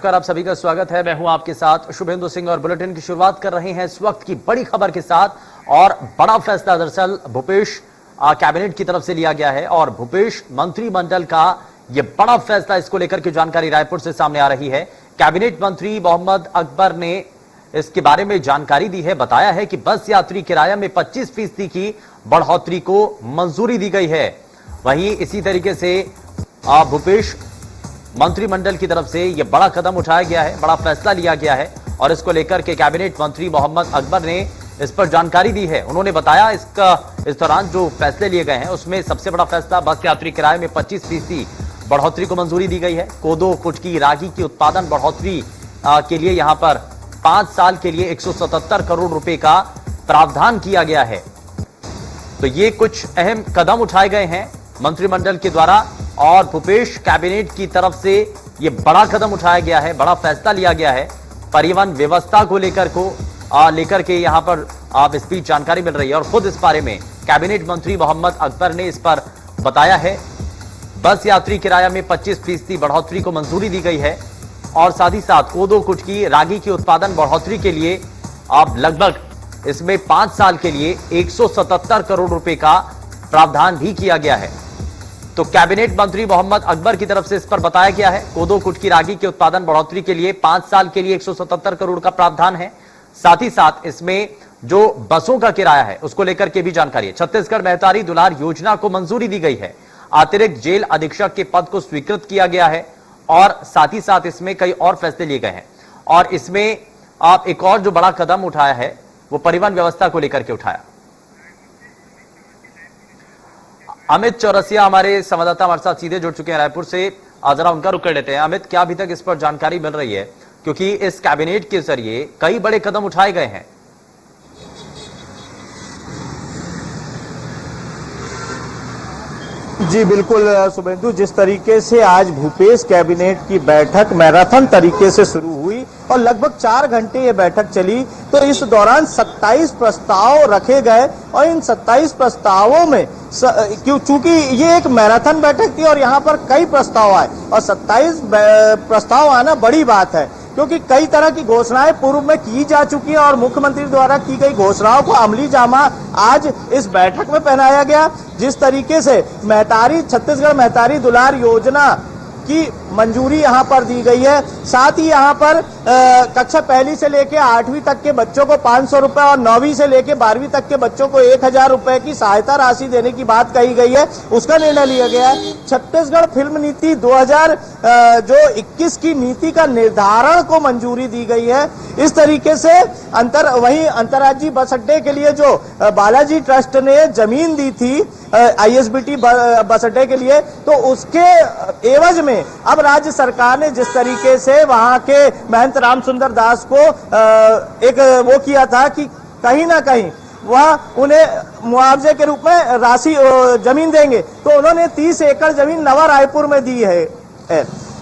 नमस्कार, आप सभी का स्वागत है। मैं हूं आपके साथ शुभेंदु सिंह और बुलेटिन की शुरुआत कर रहे हैं इस वक्त की बड़ी खबर के साथ। और बड़ा फैसला दरअसल भूपेश कैबिनेट की तरफ से लिया गया है और भूपेश मंत्रिमंडल का यह बड़ा फैसला, इसको लेकर के जानकारी रायपुर से सामने आ रही है। कैबिनेट मंत्री मोहम्मद अकबर ने इसके बारे में जानकारी दी है। बताया है कि बस यात्री किराया में 25% की बढ़ोतरी को मंजूरी दी गई है। वहीं इसी तरीके से भूपेश मंत्रिमंडल की तरफ से यह बड़ा कदम उठाया गया है, बड़ा फैसला लिया गया है और इसको लेकर के कैबिनेट मंत्री मोहम्मद अकबर ने इस पर जानकारी दी है। उन्होंने बताया इस दौरान जो फैसले लिए गए हैं उसमें सबसे बड़ा फैसला बस यात्री किराए में 25% बढ़ोतरी को मंजूरी दी गई है। कोदो, कुटकी, रागी की उत्पादन बढ़ोतरी के लिए यहां पर 5 साल के लिए 177 करोड़ रुपए का प्रावधान किया गया है। तो ये कुछ अहम कदम उठाए गए हैं मंत्रिमंडल के द्वारा और भूपेश कैबिनेट की तरफ से यह बड़ा कदम उठाया गया है, बड़ा फैसला लिया गया है। परिवहन व्यवस्था को लेकर के यहां पर इस बीच जानकारी मिल रही है और खुद इस बारे में कैबिनेट मंत्री मोहम्मद अकबर ने इस पर बताया है। बस यात्री किराया में 25% बढ़ोतरी को मंजूरी दी गई है और साथ ही साथ कोदो, कुटकी, रागी की उत्पादन बढ़ोतरी के लिए अब लगभग इसमें 5 साल के लिए 177 करोड़ रुपए का प्रावधान भी किया गया है। तो कैबिनेट मंत्री मोहम्मद अकबर की तरफ से इस पर बताया गया है कोदो, कुटकी, रागी के उत्पादन बढ़ोतरी के लिए 5 साल के लिए 177 करोड़ का प्रावधान है। साथ ही साथ इसमें जो बसों का किराया है उसको लेकर के भी जानकारी है। छत्तीसगढ़ महतारी दुलार योजना को मंजूरी दी गई है। अतिरिक्त जेल अधीक्षक के पद को स्वीकृत किया गया है और साथ ही साथ इसमें कई और फैसले लिए गए हैं। और इसमें आप एक और जो बड़ा कदम उठाया है वो परिवहन व्यवस्था को लेकर के उठाया। अमित चौरसिया हमारे संवाददाता हमारे साथ सीधे जुड़ चुके हैं रायपुर से, जरा उनका रुख कर लेते हैं। अमित, क्या अभी तक इस पर जानकारी मिल रही है, क्योंकि इस कैबिनेट के जरिए कई बड़े कदम उठाए गए हैं? जी बिल्कुल शुभेंदु, जिस तरीके से आज भूपेश कैबिनेट की बैठक मैराथन तरीके से शुरू हुई और लगभग 4 घंटे ये बैठक चली, तो इस दौरान 27 प्रस्ताव रखे गए और इन 27 प्रस्तावों में चूंकि ये एक मैराथन बैठक थी और यहाँ पर कई प्रस्ताव आए और 27 प्रस्ताव आना बड़ी बात है, क्योंकि कई तरह की घोषणाएं पूर्व में की जा चुकी है और मुख्यमंत्री द्वारा की गई घोषणाओं को अमली जामा आज इस बैठक में पहनाया गया। जिस तरीके से छत्तीसगढ़ महतारी दुलार योजना की मंजूरी यहाँ पर दी गई है, साथ ही यहाँ पर कक्षा पहली से लेकर 8वीं तक के बच्चों को 500 रुपए और 9वीं से लेकर 12वीं तक के बच्चों को 1000 रुपए की सहायता राशि देने की बात कही गई है, उसका निर्णय लिया गया है। छत्तीसगढ़ फिल्म नीति 2021 की नीति का निर्धारण को मंजूरी दी गई है। इस तरीके से वहीं अंतर्राज्यीय बस अड्डे के लिए जो बालाजी ट्रस्ट ने जमीन दी थी ISBT बस अड्डे के लिए, तो उसके एवज में अब राज्य सरकार ने जिस तरीके से वहां के महंत राम सुंदर दास को एक वो किया था कि कहीं ना कहीं वह उन्हें मुआवजे के रूप में राशि जमीन देंगे, तो उन्होंने 30 एकड़ जमीन नवा रायपुर में दी है।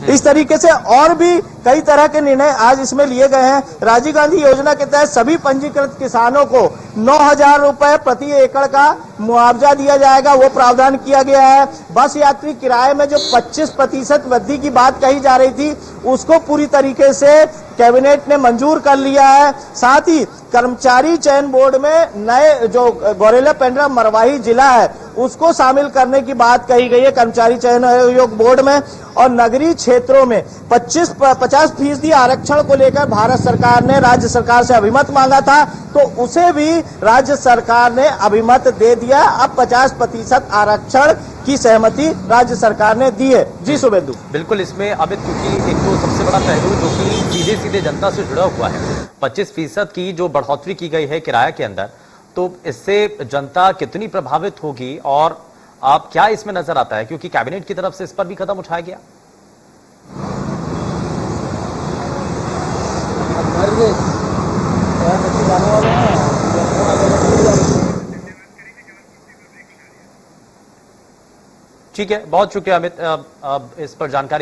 इस तरीके से और भी कई तरह के निर्णय आज इसमें लिए गए हैं। राजीव गांधी योजना के तहत सभी पंजीकृत किसानों को 9,000 रुपए प्रति एकड़ का मुआवजा दिया जाएगा, वो प्रावधान किया गया है। बस यात्री किराए में जो 25% वृद्धि की बात कही जा रही थी उसको पूरी तरीके से कैबिनेट ने मंजूर कर लिया है। साथ ही कर्मचारी चयन बोर्ड में नए जो गौरेला पेंड्रा मरवाही जिला है उसको शामिल करने की बात कही गई है कर्मचारी चयन आयोग बोर्ड में। और नगरीय क्षेत्रों में 50% आरक्षण को लेकर भारत सरकार ने राज्य सरकार से अभिमत मांगा था, तो उसे भी राज्य सरकार ने अभिमत दे दिया। अब 50% आरक्षण की सहमति राज्य सरकार ने दी है। जी शुभेंदु। बिल्कुल, इसमें अमित, क्योंकि एक तो सबसे बड़ा पहलू जो कि सीधे जनता से जुड़ा हुआ है, 25% की जो बढ़ोतरी की गई है किराया के अंदर, तो इससे जनता कितनी प्रभावित होगी और आप क्या इसमें नजर आता है, क्योंकि कैबिनेट की तरफ से इस पर भी कदम उठाया गया? ठीक है, बहुत शुक्रिया अमित इस पर जानकारी